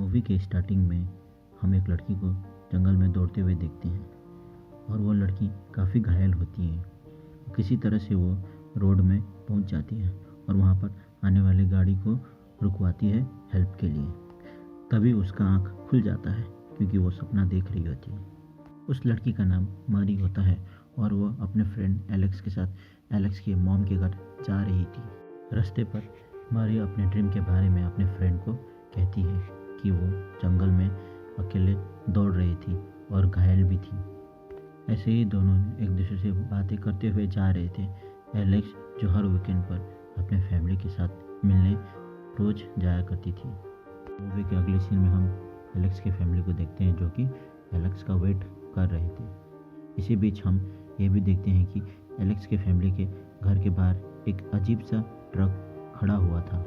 Movie के starting में हम एक लड़की को जंगल में दौड़ते हुए देखते हैं और वो लड़की काफ़ी घायल होती है। किसी तरह से वो रोड में पहुंच जाती है और वहाँ पर आने वाली गाड़ी को रुकवाती है हेल्प के लिए। तभी उसका आँख खुल जाता है क्योंकि वो सपना देख रही होती है। उस लड़की का नाम मारी होता है और वो अपने फ्रेंड एलेक्स के साथ एलेक्स की मॉम के घर जा रही थी। रास्ते पर मारी अपने ड्रीम के बारे में अपने फ्रेंड को कहती है कि वो जंगल में अकेले दौड़ रही थी और घायल भी थी। ऐसे ही दोनों एक दूसरे से बातें करते हुए जा रहे थे। एलेक्स जो हर वीकेंड पर अपने फैमिली के साथ मिलने रोज़ जाया करती थी। मूवी के अगले सीन में हम एलेक्स की फैमिली को देखते हैं जो कि एलेक्स का वेट कर रहे थे। इसी बीच हम ये भी देखते हैं कि एलेक्स के फैमिली के घर के बाहर एक अजीब सा ट्रक खड़ा हुआ था।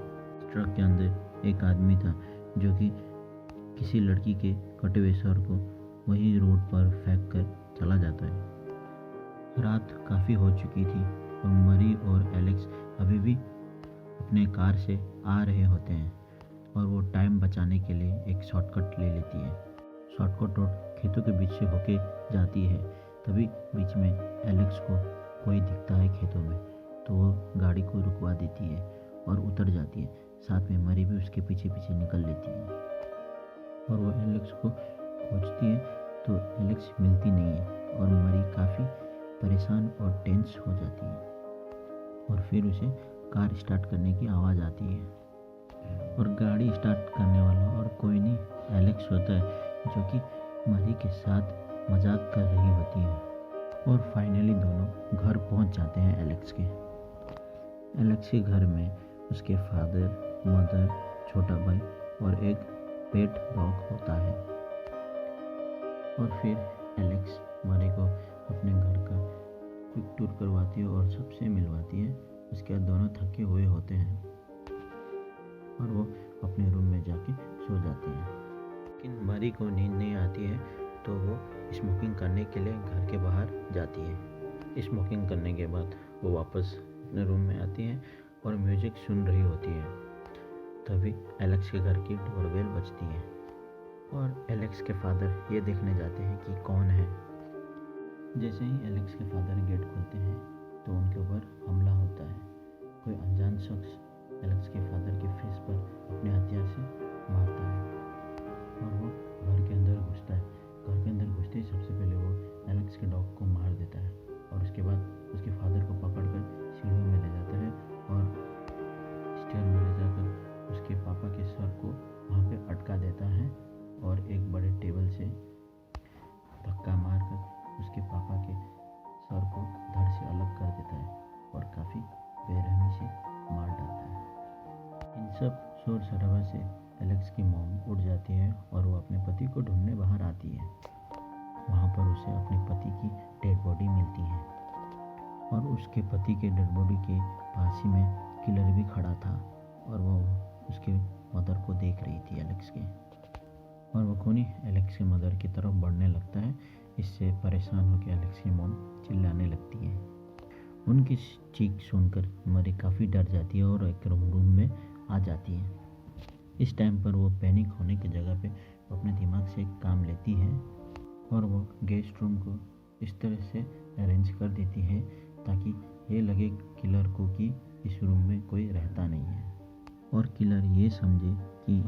ट्रक के अंदर एक आदमी था जो कि किसी लड़की के कटे हुए सर को वही रोड पर फेंक कर चला जाता है। रात काफ़ी हो चुकी थी और मरी और एलेक्स अभी भी अपने कार से आ रहे होते हैं और वो टाइम बचाने के लिए एक शॉर्टकट ले लेती है। शॉर्टकट रोड खेतों के बीच से होके जाती है। तभी बीच में एलेक्स को कोई दिखता है खेतों में, तो वो गाड़ी को रुकवा देती है और उतर जाती है। साथ में मरी भी उसके पीछे पीछे निकल लेती है और वो एलेक्स को खोजती है तो एलेक्स मिलती नहीं है और मरी काफ़ी परेशान और टेंस हो जाती है। और फिर उसे कार स्टार्ट करने की आवाज़ आती है और गाड़ी स्टार्ट करने वाला और कोई नहीं एलेक्स होता है जो कि मरी के साथ मजाक कर रही होती है। और फाइनली दोनों घर पहुंच जाते हैं एलेक्स के। एलेक्स के घर में उसके फादर, मदर, छोटा भाई और एक पेट डॉग होता है। और फिर एलेक्स मरी को अपने घर का क्विक टूर करवाती है और सबसे मिलवाती है। उसके बाद दोनों थके हुए होते हैं और वो अपने रूम में जाके सो जाते हैं। लेकिन मरी को नींद नहीं आती है तो वो स्मोकिंग करने के लिए घर के बाहर जाती है। स्मोकिंग करने के बाद वो वापस अपने रूम में आती है और म्यूजिक सुन रही होती है। तभी एलेक्स के घर की डोरबेल बजती है और एलेक्स के फादर ये देखने जाते हैं कि कौन है। जैसे ही एलेक्स के फादर गेट खोलते हैं तो उनके ऊपर हमला होता है। कोई अनजान शख्स एलेक्स के फादर के फेस पर अपने हथियार से मारता है और वो घर के अंदर घुसता है। घर के अंदर घुसते ही सबसे पहले वो एलेक्स के डॉग को मार देता है और उसके बाद उसके फादर को पकड़कर सीढ़ियों में ले जाता है और स्टेयर में ले जाकर उसके पापा के सर को वहाँ पे अटका देता है और एक बड़े टेबल से धक्का मारकर उसके पापा के सर को धड़ से अलग कर देता है और काफ़ी बेरहमी से मार डालता है। इन सब शोर शराबा से एलेक्स की मॉम उठ जाती है और वो अपने पति को ढूंढने बाहर आती है। वहाँ पर उसे अपने पति की डेड बॉडी मिलती है और उसके पति के डेड बॉडी के पास ही में किलर भी खड़ा था और वो उसके मदर को देख रही थी एलेक्स के। और वो खूनी एलेक्स के मदर की तरफ बढ़ने लगता है। इससे परेशान होकर एलेक्स की मॉम चिल्लाने लगती है। उनकी चीख सुनकर मरी काफ़ी डर जाती है और एक रूम में आ जाती है। इस टाइम पर वो पैनिक होने की जगह पे अपने दिमाग से एक काम लेती है और वो गेस्ट रूम को इस तरह से अरेंज कर देती है ताकि ये लगे किलर को कि इस रूम में कोई रहता नहीं है और किलर ये समझे कि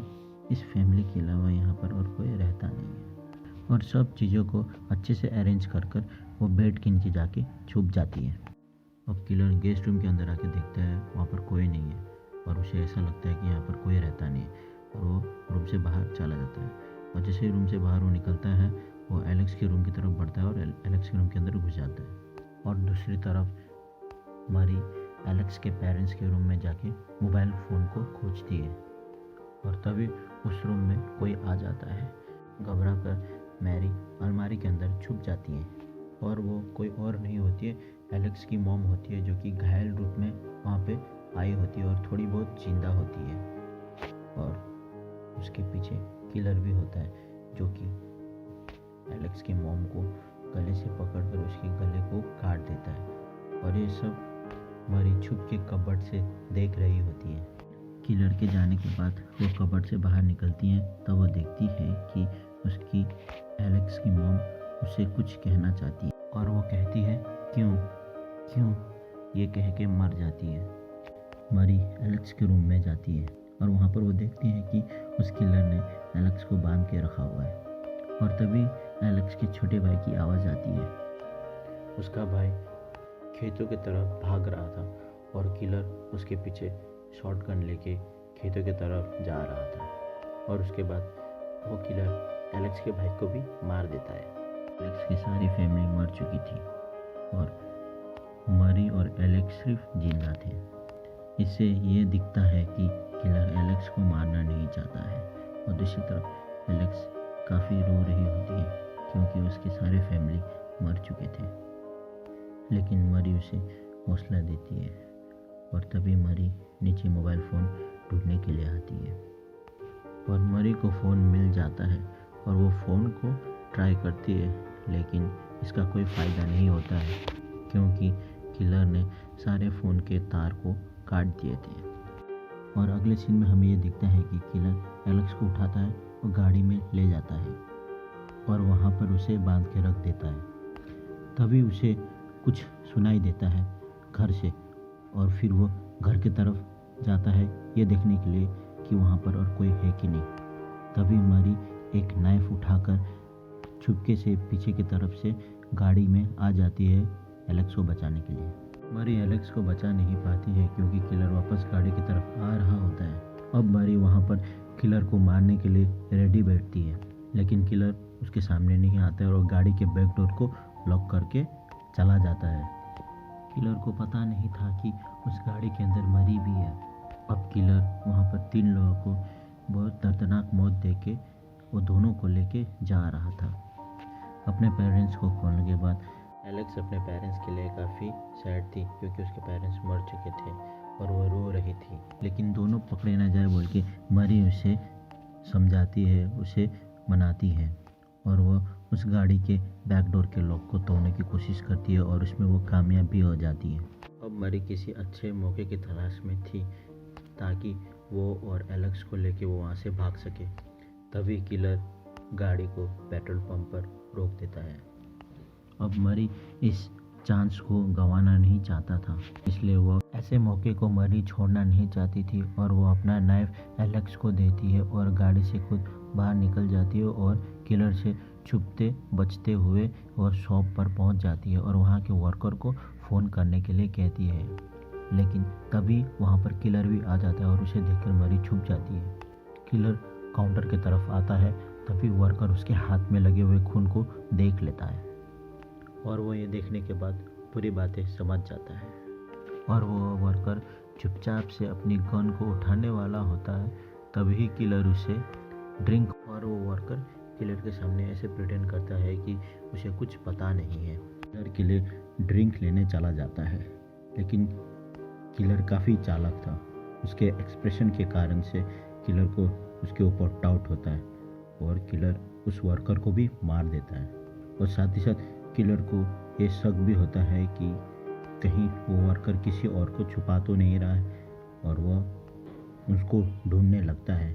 इस फैमिली के अलावा यहाँ पर और कोई रहता नहीं है। और सब चीज़ों को अच्छे से अरेंज कर कर वो बेड के नीचे जाके छुप जाती है। अब किलर गेस्ट रूम के अंदर आके देखता है वहाँ पर कोई नहीं है और उसे ऐसा लगता है कि यहाँ पर कोई रहता नहीं है और वो रूम से बाहर चला जाता है। और जैसे ही रूम से बाहर वो निकलता है वो एलेक्स के रूम की तरफ बढ़ता है और एलेक्स के रूम के अंदर घुस जाता है। और दूसरी तरफ मरी एलेक्स के पेरेंट्स के रूम में जाके मोबाइल फ़ोन को खोजती है और तभी उस रूम में कोई आ जाता है। घबरा कर मैरी अलमारी के अंदर छुप जाती है और वो कोई और नहीं होती है, एलेक्स की मॉम होती है जो कि घायल रूप में वहाँ पे आई होती है और थोड़ी बहुत जिंदा होती है। और उसके पीछे किलर भी होता है जो कि एलेक्स की मॉम को गले से पकड़कर उसके गले को काट देता है और ये सब मरी छुप के कबर्ड से देख रही होती है। किलर के जाने के बाद वो कबर्ड से बाहर निकलती हैं तब वो देखती है कि उसकी एलेक्स की मॉम उसे कुछ कहना चाहती है और वो कहती है क्यों क्यों ये कह के मर जाती है। मरी एलेक्स के रूम में जाती है और वहाँ पर वो देखती है कि उस किलर ने एलेक्स को बांध के रखा हुआ है और तभी एलेक्स के छोटे भाई की आवाज़ आती है। उसका भाई खेतों की तरफ भाग रहा था और किलर उसके पीछे शॉटगन लेके खेतों की तरफ जा रहा था और उसके बाद वो किलर एलेक्स के भाई को भी मार देता है। एलेक्स की सारी फैमिली मर चुकी थी और मरी और एलेक्स सिर्फ जिंदा थे। इससे ये दिखता है कि किलर एलेक्स को मारना नहीं चाहता है और दूसरी तरफ एलेक्स काफ़ी रो रही होती है क्योंकि उसके सारे फैमिली मर चुके थे। लेकिन मरी उसे हौसला देती है और तभी मरी नीचे मोबाइल फ़ोन ढूंढने के लिए आती है और मरी को फ़ोन मिल जाता है और वो फ़ोन को ट्राई करती है लेकिन इसका कोई फ़ायदा नहीं होता है क्योंकि किलर ने सारे फ़ोन के तार को काट दिए थे। और अगले सीन में हमें ये दिखता है कि किलर एलेक्स को उठाता है और गाड़ी में ले जाता है और वहाँ पर उसे बांध के रख देता है। तभी उसे कुछ सुनाई देता है घर से और फिर वो घर की तरफ जाता है ये देखने के लिए कि वहाँ पर और कोई है कि नहीं। तभी मरी एक नाइफ उठाकर छुपके से पीछे की तरफ से गाड़ी में आ जाती है एलेक्स को बचाने के लिए। मरी एलेक्स को बचा नहीं पाती है क्योंकि किलर वापस गाड़ी की तरफ आ रहा होता है। अब मरी वहाँ पर किलर को मारने के लिए रेडी बैठती है लेकिन किलर उसके सामने नहीं आता है और गाड़ी के बैक डोर को लॉक करके चला जाता है। किलर को पता नहीं था कि उस गाड़ी के अंदर मरी भी है। अब किलर वहाँ पर 3 लोगों को बहुत दर्दनाक मौत देके वो दोनों को लेके जा रहा था। अपने पेरेंट्स को खोने के बाद एलेक्स अपने पेरेंट्स के लिए काफ़ी सैड थी क्योंकि उसके पेरेंट्स मर चुके थे और वो रो रही थी। लेकिन दोनों पकड़े ना जाए बोल के मरी उसे समझाती है, उसे मनाती है और वो उस गाड़ी के बैक डोर के लॉक को तोड़ने की कोशिश करती है और उसमें वो कामयाब भी हो जाती है। अब मरी किसी अच्छे मौके की तलाश में थी ताकि वो और एलेक्स को लेके वो वहाँ से भाग सके। तभी किलर गाड़ी को पेट्रोल पंप पर रोक देता है। अब मरी इस चांस को गंवाना नहीं चाहता था इसलिए वो ऐसे मौके को मरी छोड़ना नहीं चाहती थी और वो अपना नाइफ एलेक्स को देती है और गाड़ी से खुद बाहर निकल जाती है और किलर से छुपते बचते हुए और शॉप पर पहुंच जाती है और वहां के वर्कर को फ़ोन करने के लिए कहती है। लेकिन तभी वहां पर किलर भी आ जाता है और उसे देखकर मरी छुप जाती है। किलर काउंटर की तरफ आता है तभी वर्कर उसके हाथ में लगे हुए खून को देख लेता है और वो ये देखने के बाद पूरी बातें समझ जाता है और वो वर्कर चुपचाप से अपनी गन को उठाने वाला होता है। तभी किलर उसे ड्रिंक और वो वर्कर किलर के सामने ऐसे प्रिटेंड करता है कि उसे कुछ पता नहीं है। किलर के लिए ड्रिंक लेने चला जाता है लेकिन किलर काफ़ी चालाक था। उसके एक्सप्रेशन के कारण से किलर को उसके ऊपर डाउट होता है और किलर उस वर्कर को भी मार देता है और साथ ही साथ किलर को ये शक भी होता है कि कहीं वो वर्कर किसी और को छुपा तो नहीं रहा है और वह उसको ढूंढने लगता है।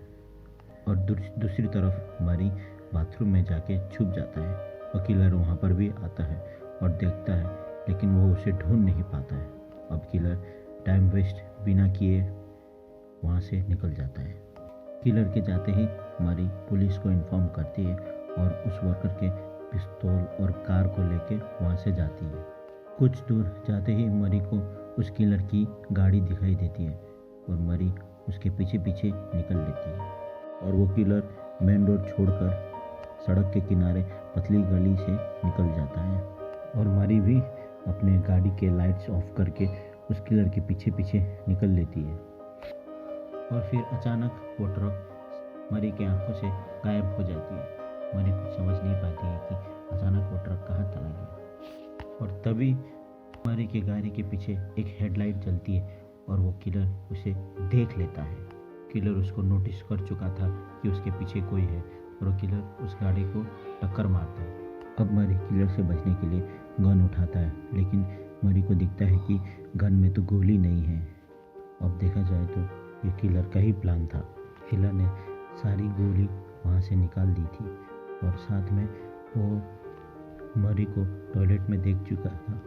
और दूसरी तरफ मरी बाथरूम में जाके छुप जाता है और किलर वहाँ पर भी आता है और देखता है लेकिन वो उसे ढूंढ नहीं पाता है। अब किलर टाइम वेस्ट बिना किए वहाँ से निकल जाता है। किलर के जाते ही मरी पुलिस को इन्फॉर्म करती है और उस वर्कर के पिस्तौल और कार को लेके वहाँ से जाती है। कुछ दूर जाते ही मरी को उस किलर की गाड़ी दिखाई देती है और मरी उसके पीछे पीछे निकल लेती है और वो किलर मेन रोड छोड़कर सड़क के किनारे पतली गली से निकल जाता है और मरी भी अपने गाड़ी के लाइट्स ऑफ करके उस किलर के पीछे पीछे निकल लेती है। और फिर अचानक वो ट्रक मरी की आंखों से गायब हो जाती है। मरी कुछ समझ नहीं पाती है कि अचानक वो ट्रक कहाँ चला गया और तभी मरी की गाड़ी के पीछे एक हेडलाइट जलती है और वो किलर उसे देख लेता है। किलर उसको नोटिस कर चुका था कि उसके पीछे कोई है और वो किलर उस गाड़ी को टक्कर मारता है। अब मरी किलर से बचने के लिए गन उठाता है लेकिन मरी को दिखता है कि गन में तो गोली नहीं है। अब देखा जाए तो ये किलर का ही प्लान था। किलर ने सारी गोली वहाँ से निकाल दी थी और साथ में वो मरी को टॉयलेट में देख चुका था।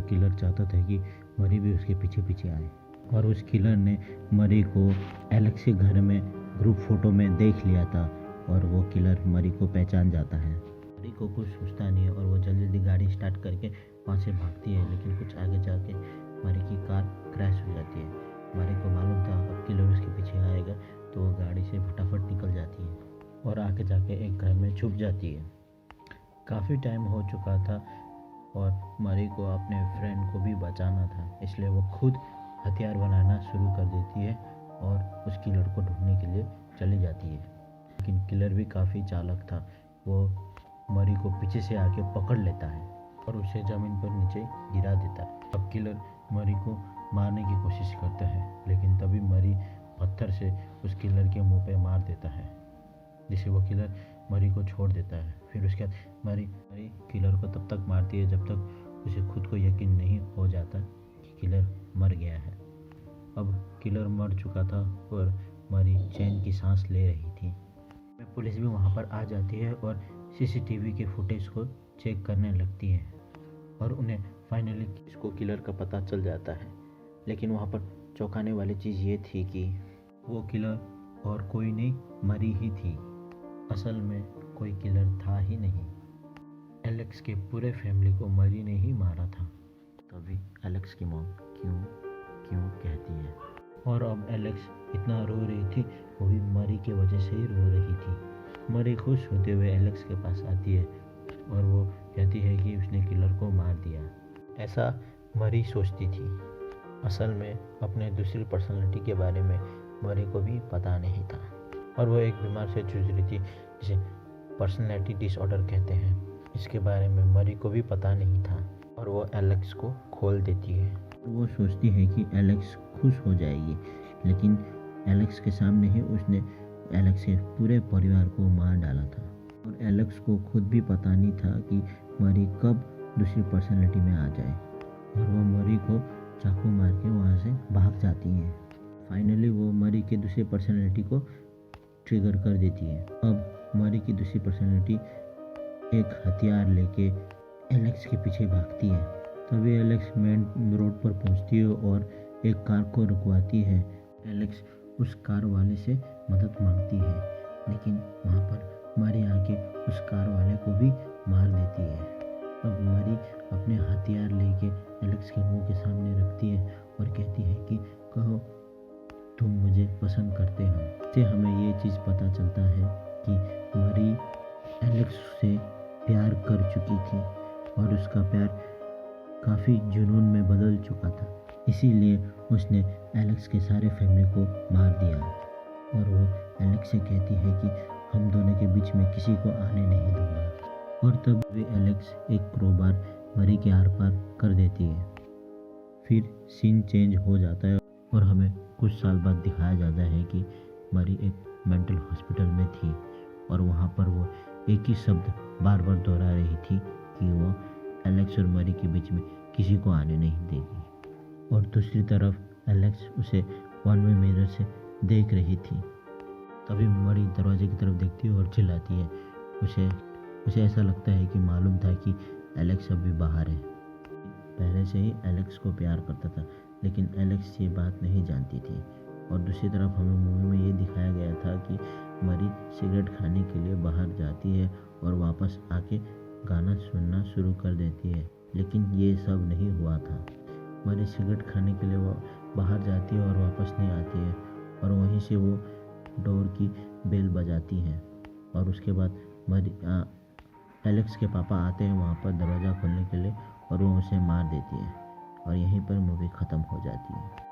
किलर चाहता था कि मरी भी उसके पीछे पीछे आए और उस किलर ने मरी को एलेक्स के घर में ग्रुप फोटो में देख लिया था और वो किलर मरी को पहचान जाता है। मरी को कुछ सोचता नहीं है और वो जल्दी जल्दी गाड़ी स्टार्ट करके वहाँ से भागती है, लेकिन कुछ आगे जाके मरी की कार क्रैश हो जाती है। मरी को मालूम था अब किलर उसके पीछे आएगा, तो वो गाड़ी से फटाफट निकल जाती है और आगे जाके एक घर में छुप जाती है। काफ़ी टाइम हो चुका था और मरी को अपने फ्रेंड को भी बचाना था, इसलिए वो खुद हथियार बनाना शुरू कर देती है और उस किलर को ढूंढने के लिए चली जाती है। लेकिन किलर भी काफ़ी चालाक था, वो मरी को पीछे से आके पकड़ लेता है और उसे ज़मीन पर नीचे गिरा देता है। अब किलर मरी को मारने की कोशिश करता है, लेकिन तभी मरी पत्थर से उस किलर के मुंह पे मार देता है, जिससे वो किलर मरी को छोड़ देता है। फिर उसके बाद मरी किलर को तब तक मारती है जब तक उसे खुद को यकीन नहीं हो जाता कि किलर मर गया है। अब किलर मर चुका था और मरी चैन की सांस ले रही थी। पुलिस भी वहाँ पर आ जाती है और सीसीटीवी के फुटेज को चेक करने लगती है और उन्हें फाइनली इसको किलर का पता चल जाता है। लेकिन वहाँ पर चौंकाने वाली चीज़ ये थी कि वो किलर और कोई नहीं, मरी ही थी। असल में कोई किलर था ही नहीं। एलेक्स के पूरे फैमिली को मरी ने ही मारा था। तभी एलेक्स की मॉम क्यों कहती है और अब एलेक्स इतना रो रही थी, वो भी मरी के वजह से ही रो रही थी। मरी खुश होते हुए एलेक्स के पास आती है और वो कहती है कि उसने किलर को मार दिया। ऐसा मरी सोचती थी। असल में अपने दूसरी पर्सनालिटी के बारे में मरी को भी पता नहीं था और वो एक बीमार से जूझ रही थी जिसे पर्सनैलिटी डिसऑर्डर कहते हैं। इसके बारे में मरी को भी पता नहीं था और वो एलेक्स को खोल देती है। वो सोचती है कि एलेक्स खुश हो जाएगी, लेकिन एलेक्स के सामने ही उसने एलेक्स के पूरे परिवार को मार डाला था और एलेक्स को खुद भी पता नहीं था कि मरी कब दूसरी पर्सनैलिटी में आ जाए और वो मरी को चाकू मार के वहाँ से भाग जाती है। फाइनली वो मरी की दूसरी पर्सनैलिटी को ट्रिगर कर देती है। अब मरी की दूसरी पर्सनैलिटी एक हथियार लेके एलेक्स के पीछे भागती है। तभी एलेक्स मेन रोड पर पहुंचती है और एक कार को रुकवाती है। एलेक्स उस कार वाले से मदद मांगती है, लेकिन वहाँ पर मरी आके उस कार वाले को भी मार देती है। अब मरी अपने हथियार लेके एलेक्स के मुंह के सामने रखती है और कहती है कि कहो तुम मुझे पसंद करते हो। इससे हमें ये चीज़ पता चलता है कि मरी एलेक्स से प्यार कर चुकी थी और उसका प्यार काफ़ी जुनून में बदल चुका था, इसीलिए उसने एलेक्स के सारे फैमिली को मार दिया और वो एलेक्स से कहती है कि हम दोनों के बीच में किसी को आने नहीं दूंगा। और तब वे एलेक्स एक क्रोबार मरी के आर पार कर देती है। फिर सीन चेंज हो जाता है और हमें कुछ साल बाद दिखाया जाता है कि मरी एक मेंटल हॉस्पिटल में थी और वहाँ पर वो एक ही शब्द बार बार दोहरा रही थी कि वो एलेक्स और मरी के बीच में किसी को आने नहीं देगी। और दूसरी तरफ एलेक्स उसे वन वे मिरर से देख रही थी। तभी मरी दरवाजे की तरफ देखती है और चिल्लाती है। उसे ऐसा लगता है कि मालूम था कि एलेक्स अभी बाहर है। पहले से ही एलेक्स को प्यार करता था, लेकिन एलेक्स ये बात नहीं जानती थी। और दूसरी तरफ हमें मूवी में ये दिखाया गया था कि मरी सिगरेट खाने के लिए बाहर जाती है और वापस आके गाना सुनना शुरू कर देती है, लेकिन ये सब नहीं हुआ था। मरी सिगरेट खाने के लिए वो बाहर जाती है और वापस नहीं आती है और वहीं से वो डोर की बेल बजाती है और उसके बाद मरी एलेक्स के पापा आते हैं वहाँ पर दरवाज़ा खोलने के लिए और वो उसे मार देती है और यहीं पर मूवी ख़त्म हो जाती है।